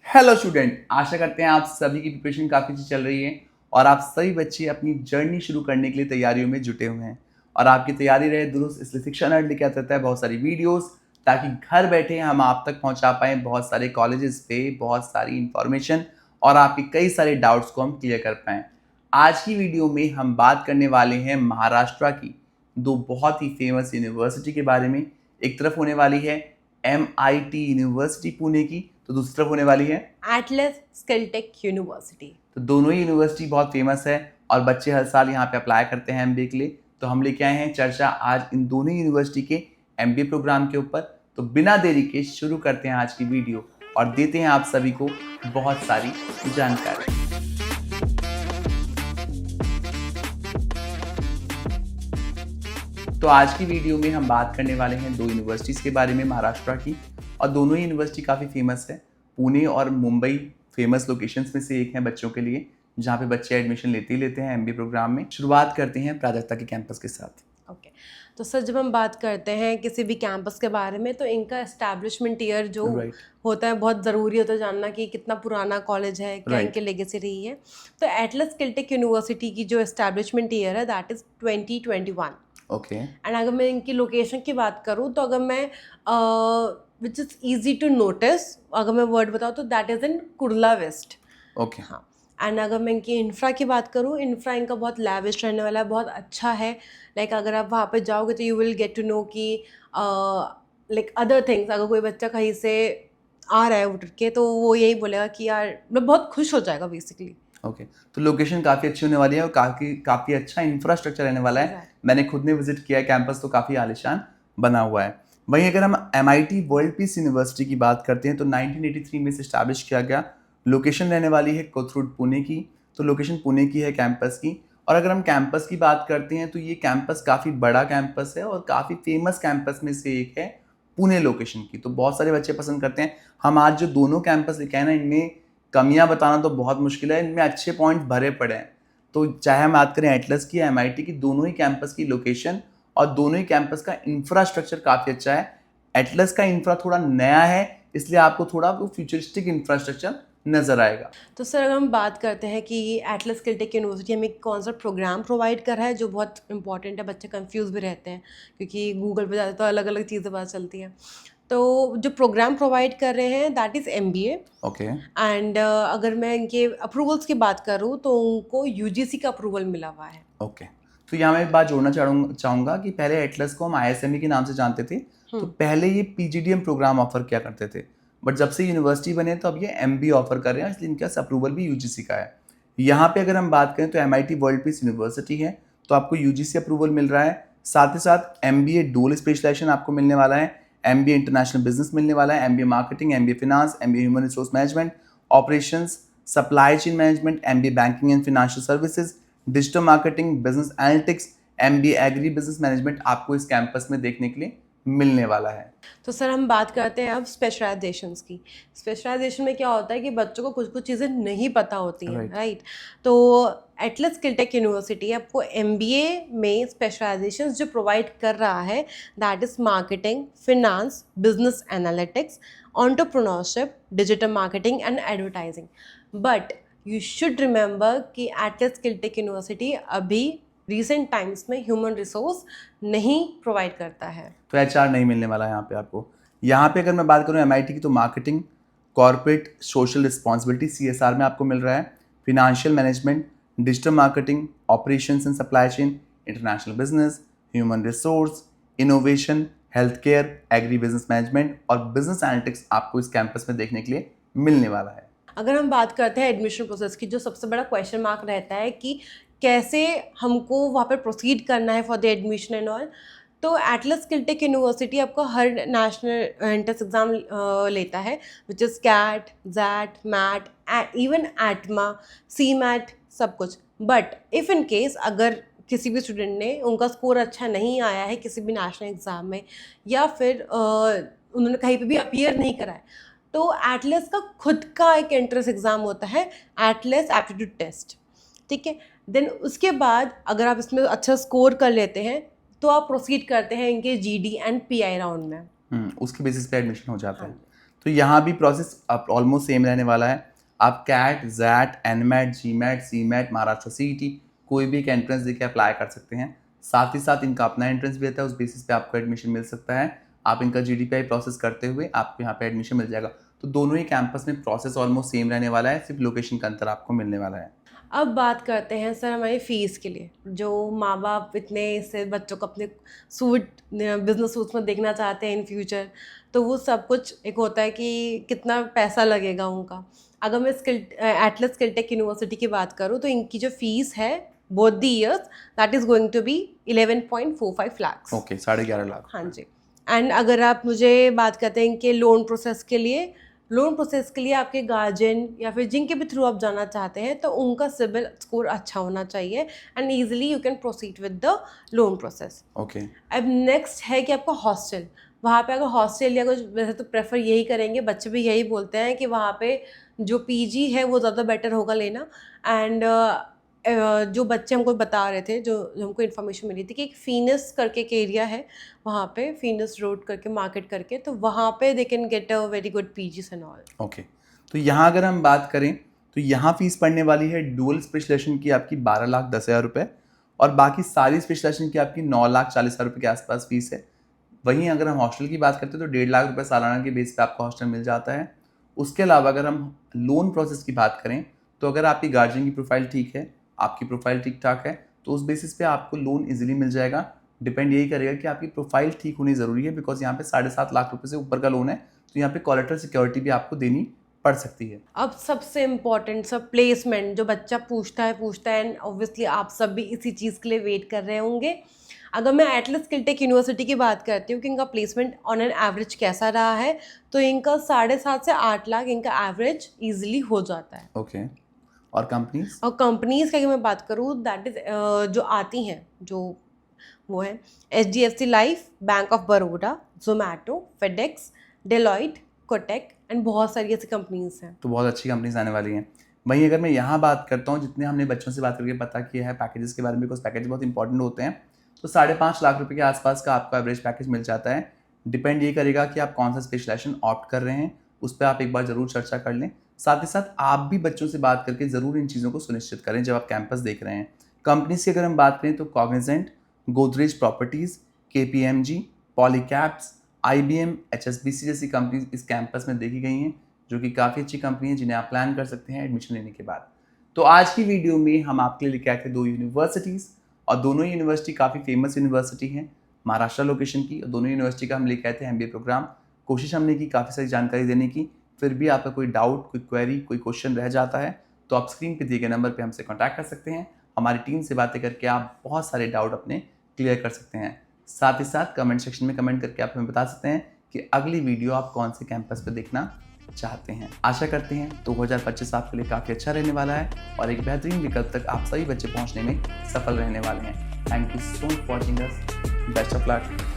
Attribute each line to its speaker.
Speaker 1: Hello student, आशा करते हैं आप सभी की प्रिपरेशन काफ़ी अच्छी चल रही है और आप सभी बच्चे अपनी जर्नी शुरू करने के लिए तैयारियों में जुटे हुए हैं और आपकी तैयारी रहे दुरुस्त, इसलिए शिक्षा नर्ड लेके आता रहता है बहुत सारी वीडियोस ताकि घर बैठे हम आप तक पहुंचा पाएं बहुत सारे कॉलेजेस पे बहुत सारी इंफॉर्मेशन और आपके कई सारे डाउट्स को हम क्लियर कर पाएं। आज की वीडियो में हम बात करने वाले हैं महाराष्ट्र की दो बहुत ही फेमस यूनिवर्सिटी के बारे में। एक तरफ होने वाली है MIT यूनिवर्सिटी पुणे की, तो दूसरी तरफ होने वाली है
Speaker 2: एटलस स्किलटेक यूनिवर्सिटी।
Speaker 1: तो दोनों ही यूनिवर्सिटी बहुत फेमस है और बच्चे हर साल यहाँ पे अप्लाई करते हैं MBA के लिए। तो हम लेके आए हैं चर्चा आज इन दोनों यूनिवर्सिटी के MBA प्रोग्राम के ऊपर। तो बिना देरी के शुरू करते हैं आज की वीडियो और देते हैं आप सभी को बहुत सारी जानकारी। तो आज की वीडियो में हम बात करने वाले हैं दो यूनिवर्सिटीज़ के बारे में महाराष्ट्र की, और दोनों ही यूनिवर्सिटी काफ़ी फेमस है। पुणे और मुंबई फेमस लोकेशंस में से एक हैं बच्चों के लिए, जहाँ पे बच्चे एडमिशन लेते ही लेते हैं MBA प्रोग्राम में। शुरुआत करते हैं प्राजक्ता के कैंपस के साथ।
Speaker 2: ओके, तो सर जब हम बात करते हैं किसी भी कैंपस के बारे में तो इनका एस्टैब्लिशमेंट ईयर जो होता है बहुत ज़रूरी होता है जानना कि कितना पुराना कॉलेज है, क्या इनकी लेगेसी रही है। तो एटलस स्किलटेक यूनिवर्सिटी की जो एस्टैब्लिशमेंट ईयर है दैट इज़ 2021।
Speaker 1: ओके
Speaker 2: एंड अगर मैं इनकी लोकेशन की बात करूँ तो अगर मैं which is easy to notice, अगर मैं वर्ड बताऊँ तो that is in Kurla west.
Speaker 1: Okay
Speaker 2: हाँ, एंड अगर मैं इनकी इंफ्रा की बात करूँ, इंफ्रा इनका बहुत लैविश रहने वाला है, बहुत अच्छा है। लाइक अगर आप वहाँ पे जाओगे तो you will get to know कि लाइक अदर थिंग्स, अगर कोई बच्चा कहीं से आ रहा है उठ के तो वो यही बोलेगा कि यार मैं बहुत खुश हो जाएगा बेसिकली।
Speaker 1: ओके तो लोकेशन काफ़ी अच्छी होने वाली है और काफ़ी अच्छा इंफ्रास्ट्रक्चर रहने वाला है। मैंने खुद ने विजिट किया है कैंपस, तो काफ़ी आलिशान बना हुआ है। वहीं अगर हम MIT वर्ल्ड पीस यूनिवर्सिटी की बात करते हैं तो 1983 में से इस्टैब्लिश किया गया। लोकेशन रहने वाली है कोथरूड पुणे की, तो लोकेशन पुणे की है कैंपस की। और अगर हम कैंपस की बात करते हैं तो ये कैंपस काफ़ी बड़ा कैंपस है और काफ़ी फेमस कैंपस में से एक है पुणे लोकेशन की, तो बहुत सारे बच्चे पसंद करते हैं। हम आज जो दोनों कैंपस लिखे हैं ना, इनमें कमियां बताना तो बहुत मुश्किल है, इनमें अच्छे पॉइंट भरे पड़े हैं। तो चाहे हम बात करें एटलस की या MIT की, दोनों ही कैंपस की लोकेशन और दोनों ही कैंपस का इंफ्रास्ट्रक्चर काफ़ी अच्छा है। एटलस का इंफ्रा थोड़ा नया है, इसलिए आपको थोड़ा वो फ्यूचरिस्टिक इंफ्रास्ट्रक्चर नजर आएगा।
Speaker 2: तो सर अगर हम बात करते हैं कि एटलस स्किलटेक यूनिवर्सिटी हमें कौन सा प्रोग्राम प्रोवाइड कर रहा है, जो बहुत इंपॉर्टेंट है, बच्चे कंफ्यूज भी रहते हैं क्योंकि गूगल पे जाते तो अलग अलग चीज़ें पता चलती हैं। तो जो प्रोग्राम प्रोवाइड कर रहे हैं that is MBA।
Speaker 1: Okay
Speaker 2: and अगर मैं इनके अप्रूवल्स की बात करूँ तो उनको UGC का अप्रूवल मिला हुआ है।
Speaker 1: ओके तो यहाँ मैं एक बात जोड़ना चाहूँगा कि पहले एटलस को हम ISME के नाम से जानते थे, तो पहले ये PGDM प्रोग्राम ऑफर किया करते थे, बट जब से यूनिवर्सिटी बने तो अब ये MBA ऑफर कर रहे हैं, इसलिए इनका अप्रूवल भी UGC का है। यहाँ पे अगर हम बात करें तो MIT वर्ल्ड पीस यूनिवर्सिटी है, तो आपको UGC अप्रूवल मिल रहा है। साथ ही साथ MBA डुअल स्पेशलाइजेशन आपको मिलने वाला है, MBA इंटरनेशनल बिजनेस मिलने वाला है, MBA marketing, MBA finance, MBA human resource management, operations, supply chain management, MBA banking and financial services, digital marketing, business analytics, MBA agri business management आपको इस campus में देखने के लिए मिलने वाला है।
Speaker 2: तो सर हम बात करते हैं अब स्पेशलाइजेशंस की। स्पेशलाइजेशन में क्या होता है कि बच्चों को कुछ कुछ चीज़ें नहीं पता होती हैं, राइट? तो एटलस स्किलटेक यूनिवर्सिटी आपको MBA में स्पेशलाइजेशंस जो प्रोवाइड कर रहा है that is marketing, finance, business analytics, entrepreneurship, digital marketing and advertising. But you should remember कि एटलस स्किलटेक यूनिवर्सिटी अभी रिसेंट टाइम्स में ह्यूमन रिसोर्स नहीं प्रोवाइड करता है,
Speaker 1: तो HR नहीं मिलने वाला है यहाँ पे आपको। यहाँ पे अगर मैं बात करूँ MIT की, तो marketing, corporate social responsibility CSR में आपको मिल रहा है, financial management, digital marketing, operations and supply chain, international business, human resource, innovation, health care, agri business management और बिजनेस एनालिटिक्स आपको इस कैंपस में देखने के लिए मिलने वाला है।
Speaker 2: अगर हम बात करते हैं एडमिशन प्रोसेस की, जो सबसे बड़ा क्वेश्चन मार्क रहता है कि कैसे हमको वहाँ पर प्रोसीड करना है for the admission and all, तो एटलस स्किलटेक यूनिवर्सिटी आपको हर नेशनल एंट्रेंस एग्ज़ाम लेता है which is CAT, XAT, MAT, even ATMA, CMAT, सब कुछ। बट इफ़ इन केस अगर किसी भी स्टूडेंट ने उनका स्कोर अच्छा नहीं आया है किसी भी नेशनल एग्ज़ाम में, या फिर उन्होंने कहीं पे भी अपीयर नहीं करा है, तो एटलस का खुद का एक एंट्रेंस एग्ज़ाम होता है, एटलस एप्टीट्यूड टेस्ट, ठीक है। देन उसके बाद अगर आप इसमें अच्छा स्कोर कर लेते हैं तो आप प्रोसीड करते हैं इनके GD एंड PI राउंड में।
Speaker 1: उसके बेसिस पे एडमिशन हो जाता है। तो यहाँ भी प्रोसेस ऑलमोस्ट सेम रहने वाला है। आप CAT, XAT, NMAT, GMAT, CMAT, Maharashtra CET कोई भी एक एंट्रेंस देके अप्लाई कर सकते हैं। साथ ही साथ इनका अपना एंट्रेंस भी रहता है, उस बेसिस पे आपको एडमिशन मिल सकता है। आप इनका GDPI प्रोसेस करते हुए आपको यहाँ पे एडमिशन मिल जाएगा। तो दोनों ही कैंपस में प्रोसेस ऑलमोस्ट सेम रहने वाला है, सिर्फ लोकेशन का अंतर आपको मिलने वाला है।
Speaker 2: अब बात करते हैं सर हमारी फ़ीस के लिए। जो माँ बाप इतने से बच्चों को अपने बिजनेस सूट्स में देखना चाहते हैं इन फ्यूचर, तो वो सब कुछ एक होता है कि कितना पैसा लगेगा उनका। अगर मैं एटलस स्किलटेक यूनिवर्सिटी की बात करूँ तो इनकी जो फीस है both the years that is going to be 11.45 lakhs।
Speaker 1: Okay, 11.5 lakh.
Speaker 2: हाँ जी। एंड अगर आप मुझे बात करते हैं कि लोन प्रोसेस के लिए आपके गार्जियन या फिर जिनके भी थ्रू आप जाना चाहते हैं तो उनका सिबिल स्कोर अच्छा होना चाहिए and easily you can proceed with the loan process.
Speaker 1: Okay.
Speaker 2: अब नेक्स्ट है कि आपका हॉस्टल, वहाँ पे अगर हॉस्टल या कुछ, वैसे तो प्रेफर यही करेंगे, बच्चे भी यही बोलते हैं कि वहाँ पे जो PG है वो ज़्यादा बेटर होगा लेना। एंड जो बच्चे हमको बता रहे थे, जो हमको इन्फॉर्मेशन मिली थी कि एक फीनस करके एक एरिया है वहाँ पे, फीनस रोड करके मार्केट करके, तो वहाँ पे they can get a very good PGs and all.
Speaker 1: Okay, तो यहाँ अगर हम बात करें तो यहाँ फीस पड़ने वाली है डुअल स्पेशलाइजेशन की आपकी 12,10,000 रुपये और बाकी सारी स्पेशलाइजेशन की आपकी 9,40,000 रुपये के आसपास फीस है। वहीं अगर हम हॉस्टल की बात करते हैं तो 1.5 लाख रुपये सालाना के बेस पे आपको हॉस्टल मिल जाता है। उसके अलावा अगर हम लोन प्रोसेस की बात करें तो अगर आपकी गार्जियन की प्रोफाइल ठीक है, आपकी प्रोफाइल ठीक ठाक है, तो उस बेसिस पे आपको लोन इजीली मिल जाएगा। डिपेंड यही करेगा कि आपकी प्रोफाइल ठीक होनी ज़रूरी है, बिकॉज यहाँ पे 7.5 लाख रुपये से ऊपर का लोन है, तो यहाँ पे कोलेटरल सिक्योरिटी भी आपको देनी पड़ सकती है।
Speaker 2: अब सबसे इम्पॉर्टेंट सब प्लेसमेंट, जो बच्चा पूछता है एंड ऑब्वियसली आप सब भी इसी चीज़ के लिए वेट कर रहे होंगे। अगर मैं एटलस स्किलटेक यूनिवर्सिटी की बात करती हूँ कि इनका प्लेसमेंट ऑन एन एवरेज कैसा रहा है, तो इनका 7.5 से 8 लाख इनका एवरेज ईजिली हो जाता है।
Speaker 1: ओके। और कंपनीज?
Speaker 2: और कंपनीज की अगर मैं बात करूँ दैट इज जो आती हैं, जो वो है HDFC life, bank of Baroda, Zomato, FedEx, Deloitte, Kotak and बहुत सारी ऐसी कंपनीज हैं।
Speaker 1: तो बहुत अच्छी कंपनीज आने वाली हैं। वहीं अगर मैं यहाँ बात करता हूँ, जितने हमने बच्चों से बात करके पता किया है पैकेजेस के बारे में, बिकॉज पैकेज बहुत इंपॉर्टेंट होते हैं, तो 5.5 लाख रुपये के आसपास का आपका एवरेज पैकेज मिल जाता है। डिपेंड ये करेगा कि आप कौन सा स्पेशलाइजेशन ऑप्ट कर रहे हैं, उस पर आप एक बार ज़रूर चर्चा कर लें। साथ ही साथ आप भी बच्चों से बात करके ज़रूर इन चीज़ों को सुनिश्चित करें जब आप कैंपस देख रहे हैं। कंपनीज की अगर हम बात करें तो Cognizant, Godrej properties, KPMG, पॉलीकैप्स, IBM, HSBC जैसी कंपनीज इस कैंपस में देखी गई हैं, जो कि काफ़ी अच्छी कंपनी है जिन्हें आप प्लान कर सकते हैं एडमिशन लेने के बाद। तो आज की वीडियो में हम आपके लिए लेके आए थे 2 यूनिवर्सिटीज़, और दोनों यूनिवर्सिटी काफ़ी फेमस यूनिवर्सिटी हैं महाराष्ट्र लोकेशन की, और दोनों यूनिवर्सिटी का हम लेके आए थे MBA प्रोग्राम। कोशिश हमने की काफ़ी सारी जानकारी देने की, फिर भी आपका कोई डाउट, कोई क्वेरी, कोई क्वेश्चन रह जाता है तो आप स्क्रीन पे दिए गए नंबर पे हमसे कांटेक्ट कर सकते हैं। हमारी टीम से बातें करके आप बहुत सारे डाउट अपने क्लियर कर सकते हैं। साथ ही साथ कमेंट सेक्शन में कमेंट करके आप हमें बता सकते हैं कि अगली वीडियो आप कौन से कैंपस पे देखना चाहते हैं। आशा करते हैं 2025 आपके लिए काफ़ी अच्छा रहने वाला है और एक बेहतरीन विकल्प तक आप सभी बच्चे पहुंचने में सफल रहने वाले हैं। Thank you so much for watching us. Best of luck.